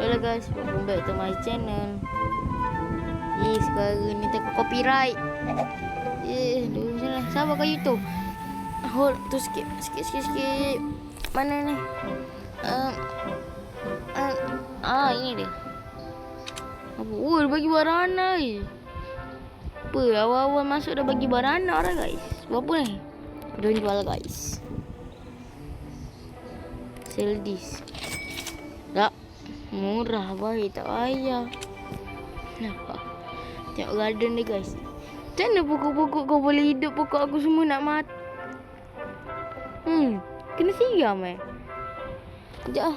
Hello guys, welcome back to my channel. Sekarang ni takut copyright. Dulu sana. Sabar kau YouTube. Hold tu sikit. Mana ni? Ini dia. Apa? Dia bagi barana ni. Apa? Awal-awal masuk dah bagi barana dah guys. Berapa ni? Don't jual guys. Sell this. Tak. Murah baik, tak payah. Nampak? Tengok garden dia guys. Macam mana pokok-pokok kau boleh hidup, pokok aku semua nak mati. Kena siram Sekejap lah.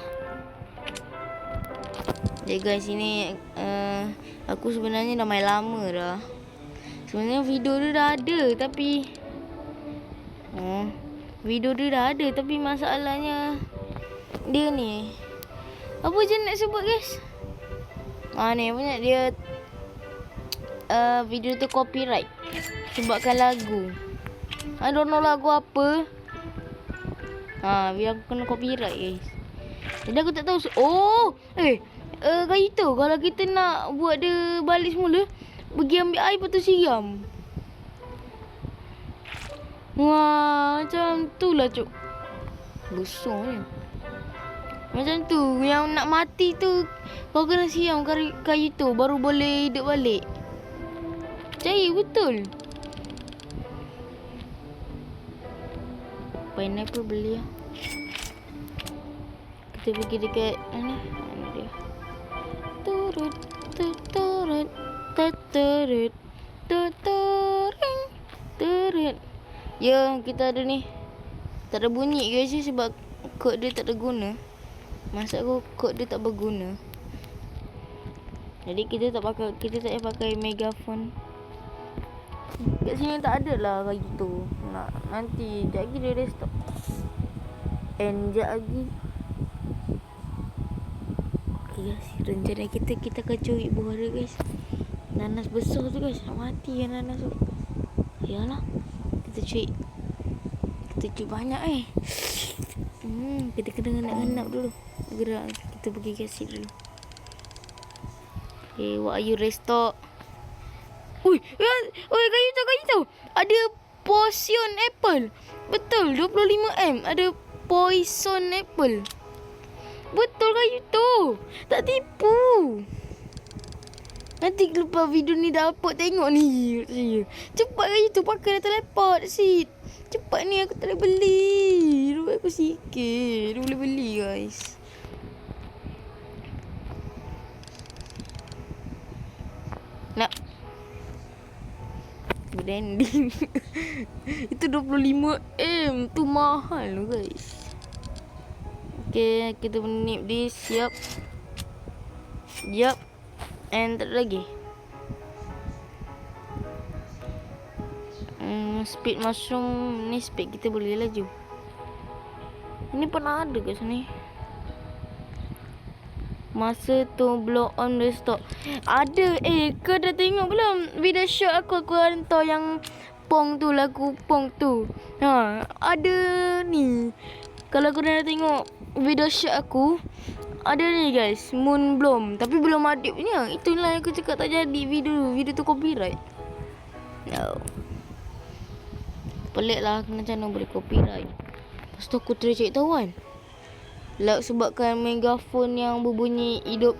Jadi guys, ini aku sebenarnya dah main lama dah. Sebenarnya video dia dah ada tapi masalahnya dia ni apa je nak sebut guys. Ni banyak dia video tu copyright sebabkan lagu. I don't know lagu apa. Biar aku kena copyright guys. Jadi aku tak tahu. Kayu tu kalau kita nak buat dia balik semula, pergi ambil air lepas tu siram. Macam tu lah cuk. Besarnya macam tu. Yang nak mati tu kau kena siram kayu tu baru boleh hidup balik. Percaya betul. Pineapple beli lah. Kita pergi dekat mana dia. Turut. Ya, kita ada ni. Tak ada bunyi guys sebab kod dia tak ada guna. Maksud aku kod dia tak berguna. Jadi kita tak payah pakai megaphone. Kat sini tak ada lah kayu tu. Nanti sekejap lagi dia stop. Sekejap lagi. Okay guys, rencana kita akan curi buah dia guys. Nanas besar tu guys. Nak mati kan nanas tu. Yalah. Kita curi banyak kita kena ngenap dulu. Gerak. Kita pergi kasih dulu. Okay, what are you restock? Kayu tu. Ada poison apple. Betul, 25M. Ada poison apple. Betul kayu tu. Tak tipu. Nanti lepas video ni dah upload tengok ni. Cepat kayu tu pakai dah teleport sit. Cepat ni aku tak boleh beli. Duit aku sikit. Dia boleh beli guys. Nak branding. Itu 25M. Tu mahal guys. Okay, kita menip di siap. And tak ada lagi. Speed mushroom ni speed kita boleh laju. Ini pernah ada kat sini. Masa tu blow on the stock. Ada. Kau dah tengok belum video shot aku hantar yang Pong tu, lagu Pong tu. Ada ni. Kalau kau dah tengok video shot aku, ada ni guys, Moon Bloom. Tapi belum ada ni. Itulah aku cakap tak jadi video tu copyright. No. Pelik lah macam mana boleh copyright. Lepas tu aku terus cari tahu kan. Sebabkan megafon yang berbunyi hidup.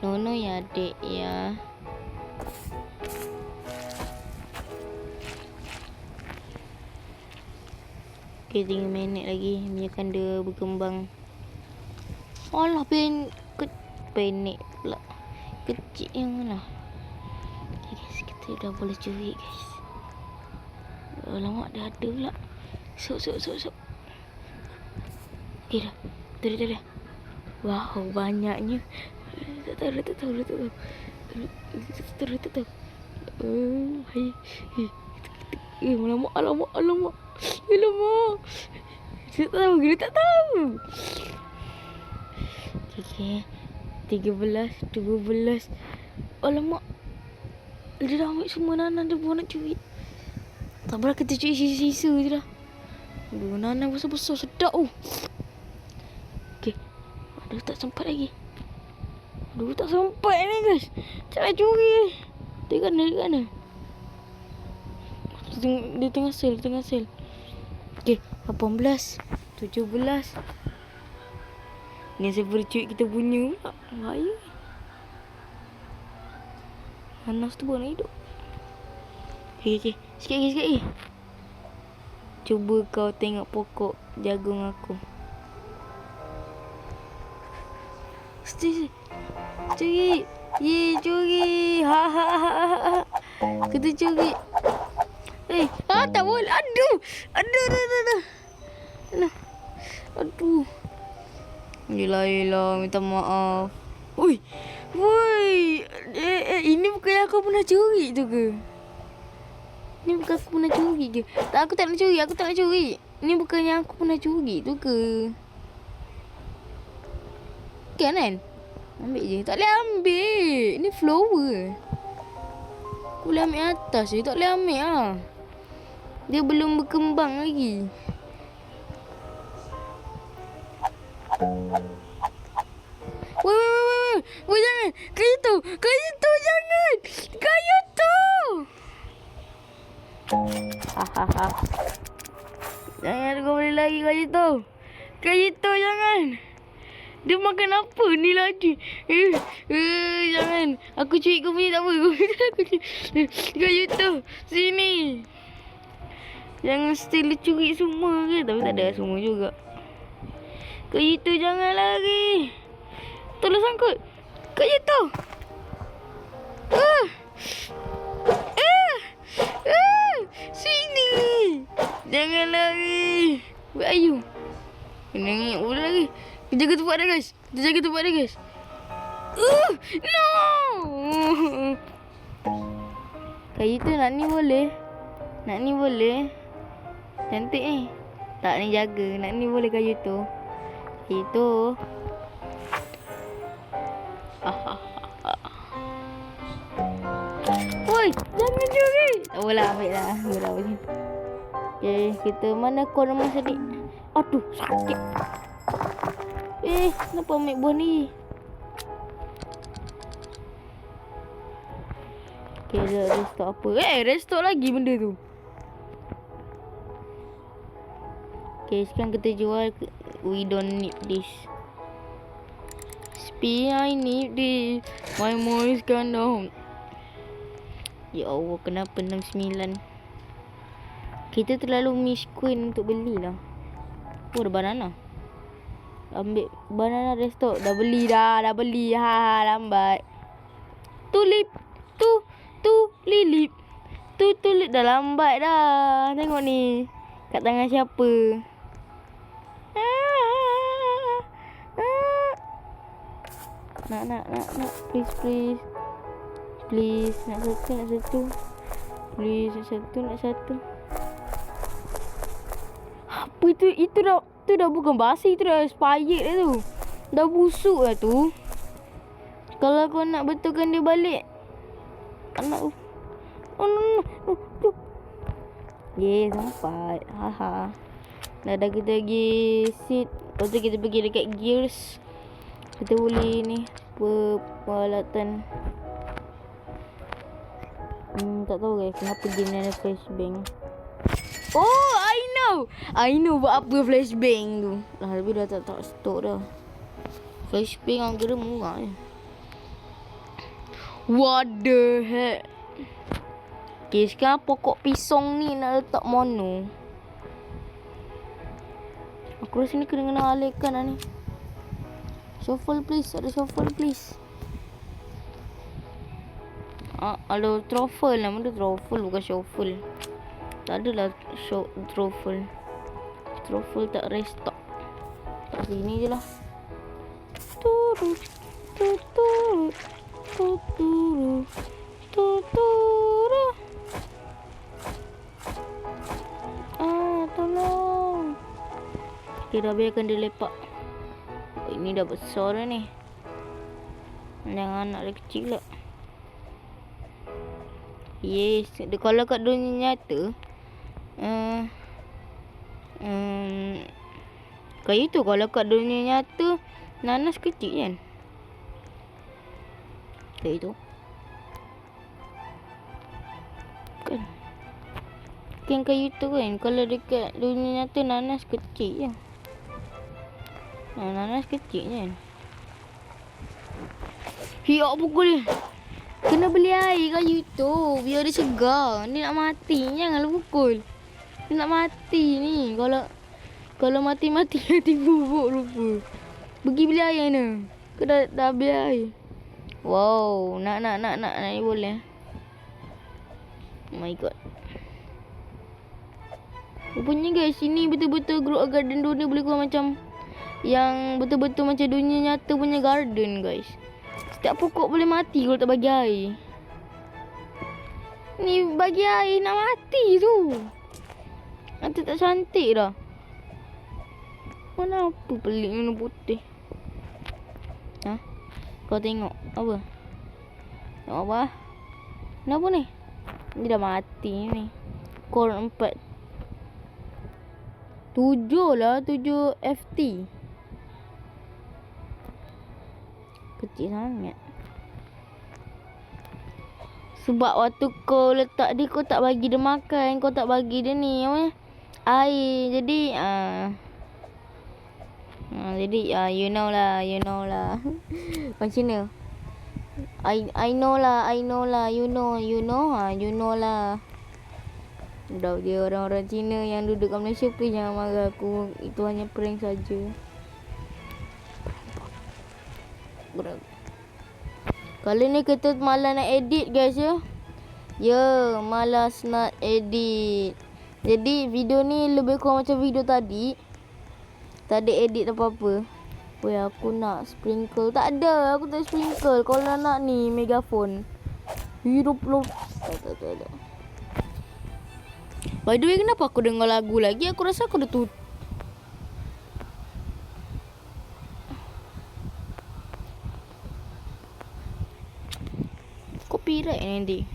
No ya adik ya. Okay, 3 minit lagi. Biarkan dia berkembang. Alah penik pula. Kecil yang mana. Okay guys, kita dah boleh curi guys. Alamak, dah ada pula. Sok. Okay dah. Tu dah. Wow, banyaknya. Tak tahu. Alamak. Tak tahu. Okay. 13, 12. Alamak. Dia dah ambil semua nanas dia buat nak curi. Tak apalah, kita curi sisa-sisa je lah. Aduh, nanai besar-besar sedap. Okey. Aduh, tak sempat lagi. Aduh, tak sempat ni guys. Cara curi. Dia mana? Dia tengah sel. Okey, 18, 17. Ni saya bercuit kita punya pula. Bahaya. Panas tu pun nak hidup. Okey. Sikit lagi. Cuba kau tengok pokok jagung aku. Curi. Curi. Ha. Kita curi. Tak boleh. Aduh. Yelah, minta maaf. Woi. Ini bukan yang aku pernah curi tu ke? Tak, aku tak nak curi. Ini bukan yang aku pernah curi tu ke? Kan? Ambil je. Tak boleh ambil. Ini flower. Aku boleh ambil atas je. Tak boleh ambil lah. Dia belum berkembang lagi. Woi, jangan. Kayu tu jangan. Kayu tu. Jangan kau boleh lagi kayu tu jangan. Dia makan apa ni lagi? Jangan. Aku curi kau punya tak apa. Kayu tu. Sini. Jangan still curi semua ke? Tapi tak ada semua juga. Kayu tu jangan lari. Tolong sangkut. Kayu tu. Sini. Jangan lari. Where are you? Kena boleh lagi. Kita jaga tempat dia guys. No. Kayu tu nak ni boleh. Cantik ni. Tak ni jaga. Nak ni boleh kayu tu. Itu. Woi, jangan curi. Tak boleh ambil lah. Okay, kita mana corner masa ni? Aduh, sakit. Kenapa ambil buah ni? Okay, restock apa? Restock lagi benda tu. Okay, sekarang kita jual. We don't need this. I need this. My mom is gone down. Ya Allah, kenapa 69? Kita terlalu miskin untuk belilah. Ada banana. Ambil banana restock. Dah beli. Lambat. Tulip. Tu lilip. Tu tulip dah lambat dah. Tengok ni. Kat tangan siapa? Nak. Please. Nak satu. Please, nak satu. Apa itu? Itu dah bukan basi. Itu dah expired dah tu. Dah busuk lah tu. Kalau kau nak betulkan dia balik. Anak tu. Yes, sampai. Dah kita pergi seat. Lepas tu kita pergi dekat gears. Kita boleh ni peralatan. Tak tahu guys kenapa game ni ada flashbang. Oh, I know buat apa flashbang tu. Tapi dah tak stok dah. Flashbang harga dia murah je. What the heck? Okay, sekarang pokok pisang ni nak letak mono. Aku rasa ni kena alihkan lah ni. Shuffle please. Ada shuffle please. Ada truffle. Nama dia truffle bukan shuffle. Tak adalah truffle. Truffle tak restock. Tak sini je lah. Tolong. Okay, dah biarkan dia lepak. Ini dah besar dah ni. Jangan anak dia kecil lah. Yes. Kalau kat dunia nyata Kayak itu kalau kat dunia nyata nanas kecil kan. Kayak itu. Kan. Kan kayak itu kan. Kalau dekat dunia nyata nanas kecil je. Nanas kecil kan. Ya pukul. Kena beli air kayu tu. Biar dia segar. Ni nak mati. Janganlah pukul. Ni nak mati ni. Kalau mati-mati bubuk rupa. Pergi beli air ni. Kau dah beli air. Wow. Nak ni boleh. Oh my god. Rupanya guys. Sini betul-betul Grow a Garden tu ni boleh keluar macam. Yang betul-betul macam dunia nyata punya garden guys. Setiap pokok boleh mati kalau tak bagi air. Ni bagi air nak mati tu. Nanti tak cantik dah. Mana apa pelik warna putih. Ha? Kau tengok apa? Tengok apa? Kenapa ni? Ni dah mati ni. Core 4. 7 lah. 7 FT. Kecil sangat. Sebab waktu kau letak dia, kau tak bagi dia makan. Kau tak bagi dia ni apa? Air. Jadi you know lah. Macam mana? I know lah. You know lah. Dah dia orang-orang Cina yang duduk kat Malaysia, please jangan marah aku. Itu hanya prank saja. Kali ni kita malas nak edit guys ya. Malas nak edit. Jadi video ni lebih kurang macam video tadi. Tak ada edit apa-apa. Weh, aku nak sprinkle. Tak ada, aku tak sprinkle. Kalau nak ni megaphone. Hidup lo. Tak ada. By the way, kenapa aku dengar lagu lagi? Aku rasa aku dah tutup. Copyright nanti.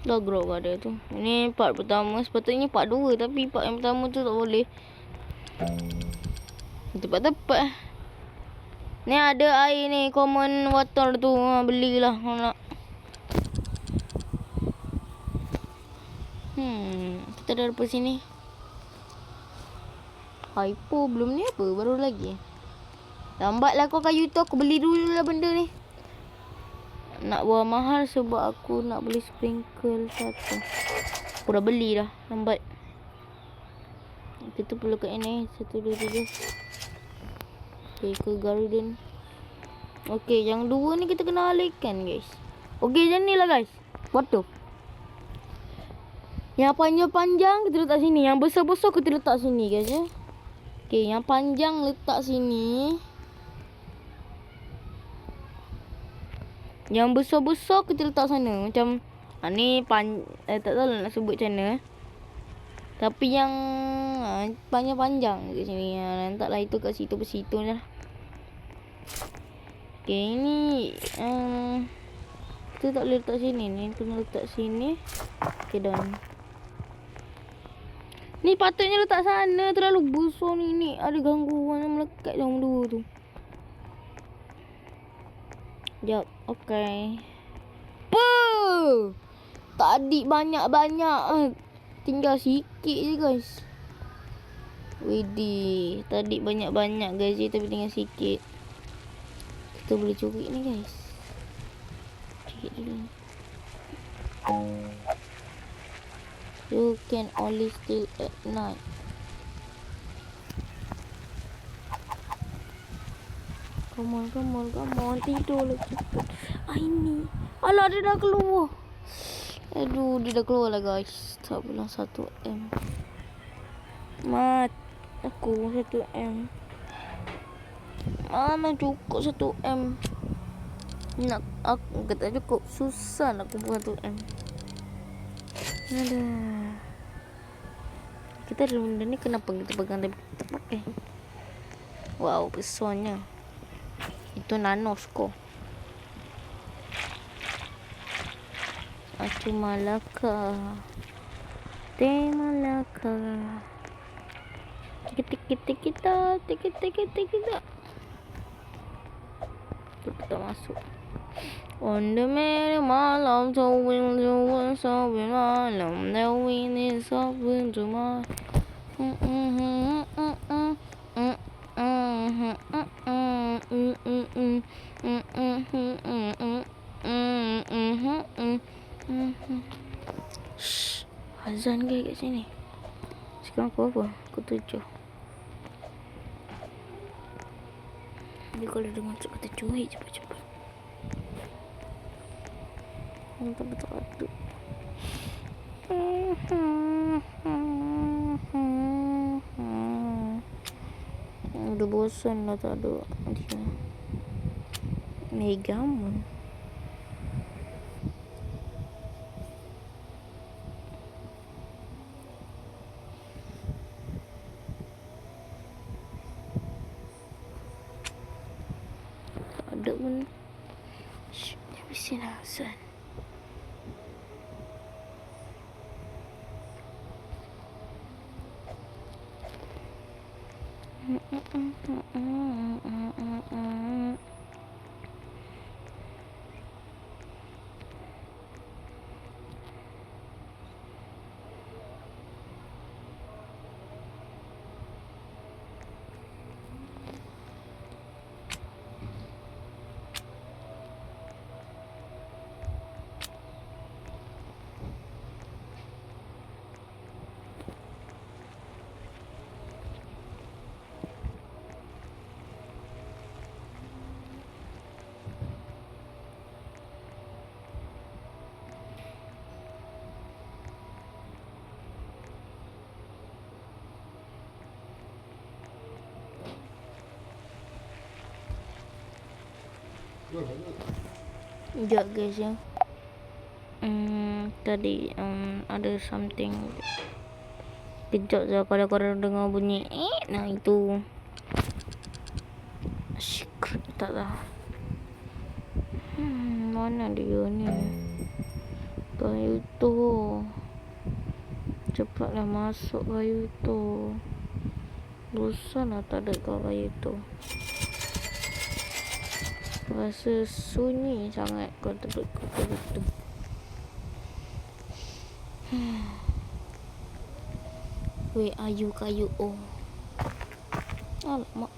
Dah grow ada tu. Ini part pertama. Sepatutnya part 2. Tapi part yang pertama tu tak boleh. Tepat-tepat. Ni ada air ni. Common water tu. Belilah kalau nak. Kita dah lepas sini. Hypo belum ni apa? Baru lagi. Lambatlah kau kayu tu. Aku beli dulu lah benda ni. Nak buang mahal sebab aku nak beli sprinkle satu. Aku dah beli dah. Lambat. Kita perlu kat ini. 1, 2, 3. Okay, ke garden. Okay, yang 2 ni kita kena alihkan guys. Okay, macam ni lah guys. Foto. Yang panjang-panjang kita letak sini. Yang besar-besar kita letak sini guys ya. Okay, yang panjang letak sini. Yang besar-besar kita letak sana. Macam ni tak tahu lah nak sebut macam mana. Tapi yang panjang-panjang kat sini. Letaklah itu kat situ je lah. Okay, ini kita tak boleh letak sini. Ni kena letak sini. Okay, done. Ni patutnya letak sana. Terlalu besar ni. Ni ada gangguan yang melekat dalam dua tu. Sekejap. Okay. Tadi banyak-banyak. Tinggal sikit je guys. Widih. Tadi banyak-banyak guys. Tapi tinggal sikit. Kita boleh curi ni guys. Curi dulu. You can only steal at night. Come on. Tidur lah cepat. Ini. Alah, dia dah keluar. Aduh, dia dah keluar lah guys. Tak bilang 1M. Mat. Aku 1M. Mana cukup 1M. Nak aku kata cukup. Susah nak kumpul 1M. Aduh. Kita ada benda ni. Kenapa kita pegang tapi kita pakai? Wow, besarnya. Itu nanos ko. Aku Malaka. Te Malaka. Kita. Tak masuk. On the merry malam, so malam, the wind is up into my. Shh, azan ke kat sini? Sekarang pukul apa? Pukul 7. Jadi kalau dengar cakap kata cuy cepat-cepat. Tak ada. Udah bosan lah tak ada dia. Megamu. Tak ada pun. Shh, dia mesti lah azan. Sekejap guys ya. Tadi ada something. Kejap je kalau korang dengar bunyi nah itu secret tak lah. Mana dia ni? Kayu tu. Cepatlah masuk kayu tu. Bosan lah tak ada kayu tu. Rasa sunyi sangat kalau duduk tu. Where are you kayu? Oh. Alamak.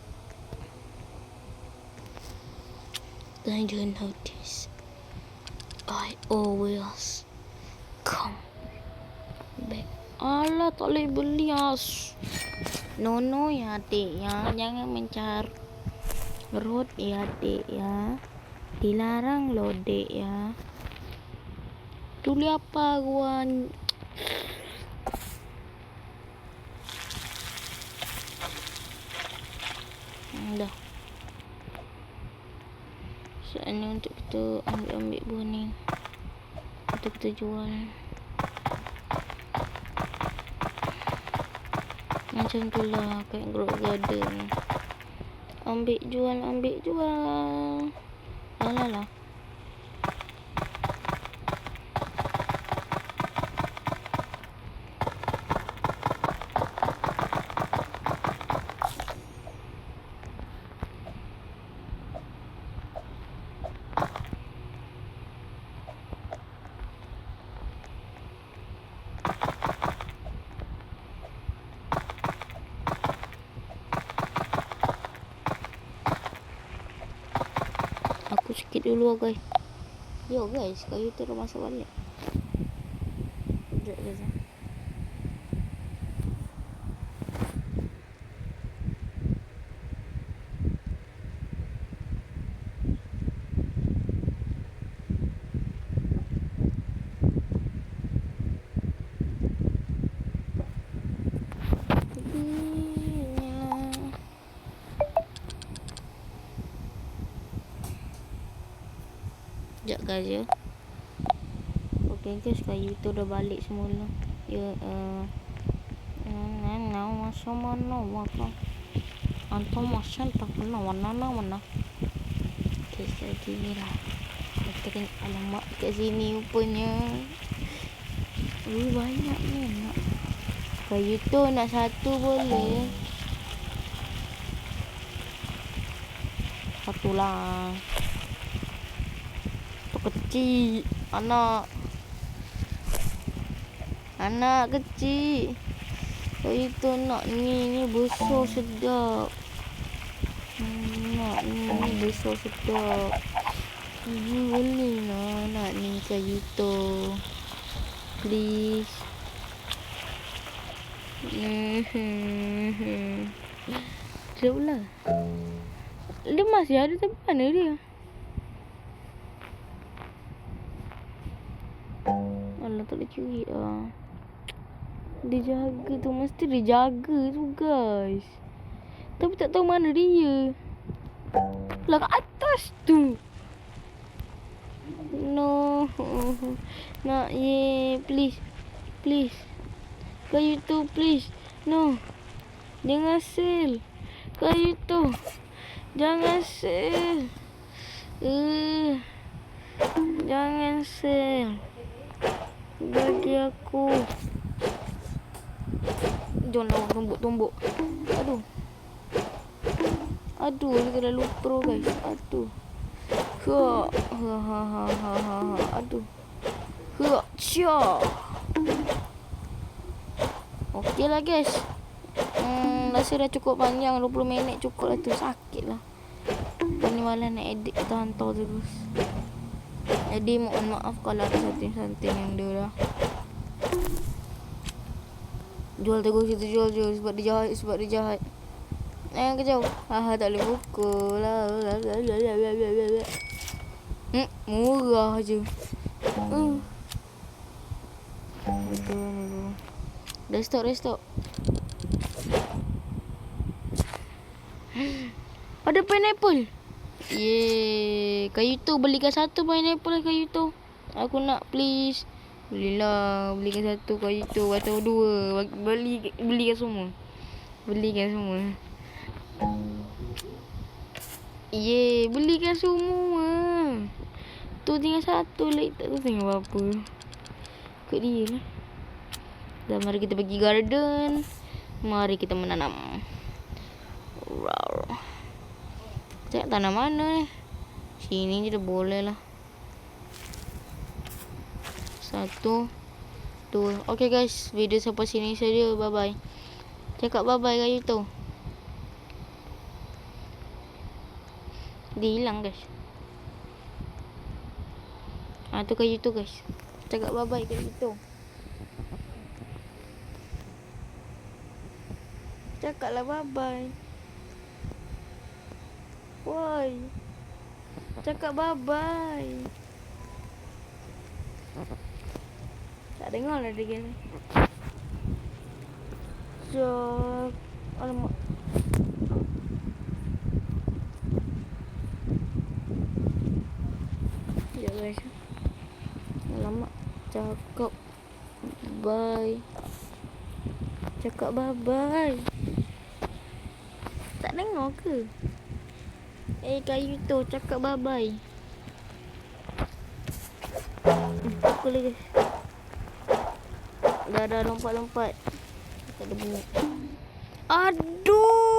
I don't notice. I always come back. Alah tak boleh beli as. No ya adik ya. Jangan mencar road ya adik ya. Dilarang loh dek ya. Dulu apa gua dah. Saatnya untuk kita ambil buah ni untuk kita jual. Macam tu lah kat Grow Garden. Ambil jual. Alah. Aku sikit dulu guys. Yo guys, kayu tu dah masuk balik. Sekejap guys. Sekejap guys ya. Okay guys, kayu tu dah balik semula. Ya masa mana warna antum masih tak kena warna. Okay, sekali gini lah. Kita tengok alamak kat sini rupanya. Banyak ni nak. Kayu tu nak satu boleh. Satu lah. Tu kecil. Anak kecil. Kayu tu nak ni besar sedap. Nak ni besar sedap. Boleh lah nak ni kayu tu. Please. Sedap lah. Dia masih ada tapi mana dia? Alah, tak boleh curi lah. Dia jaga tu. Mesti dia jaga tu guys. Tapi tak tahu mana dia. Lah kat atas tu. No. Nak please. Please. Kayu tu please. No. Jangan sel. Kayu tu. Jangan sel. Jangan sel. Bagi aku. Jangan tumbuk. Aduh, dia dah lupa guys. Aduh. Aduh. Okey lah guys. Rasa dah cukup panjang. 20 minit cukup lah tu. Sakit lah. Ni malah nak edit kita hantar terus. Jadi mohon maaf kalau ada something yang dia dah jual terus itu jual sebab dia jahat. Kejauh. Tak boleh pukul lah. Murah je. Betul. Dah stop. Ada pineapple. Kayu tu belikan satu pineapple kayu tu. Aku nak please. Belilah, belikan satu kayu tu atau dua. Belikan semua. Belikan semua. Tu tinggal satu lagi. Tak tahu tinggal apa. Ikut dia lah. Dan mari kita pergi garden. Mari kita menanam. Cak tanam mana ni? Sini je dah boleh lah. 1, 2. Okay guys, video sampai sini saja. Bye bye. Cakap bye bye kayu tu. Dia hilang guys. Tu kayu tu guys. Cakap bye bye kayu tu. Cakaplah bye bye. Woi. Cakap bye bye. Tak dengar lah dia ni. Alamak. Ya guys. Alamak. Cakap bye. Cakap bye bye. Tak dengar ke? Kayu tu cakap bye bye. Pukul lagi. Dah lompat. Tak ada bunyi. Aduh.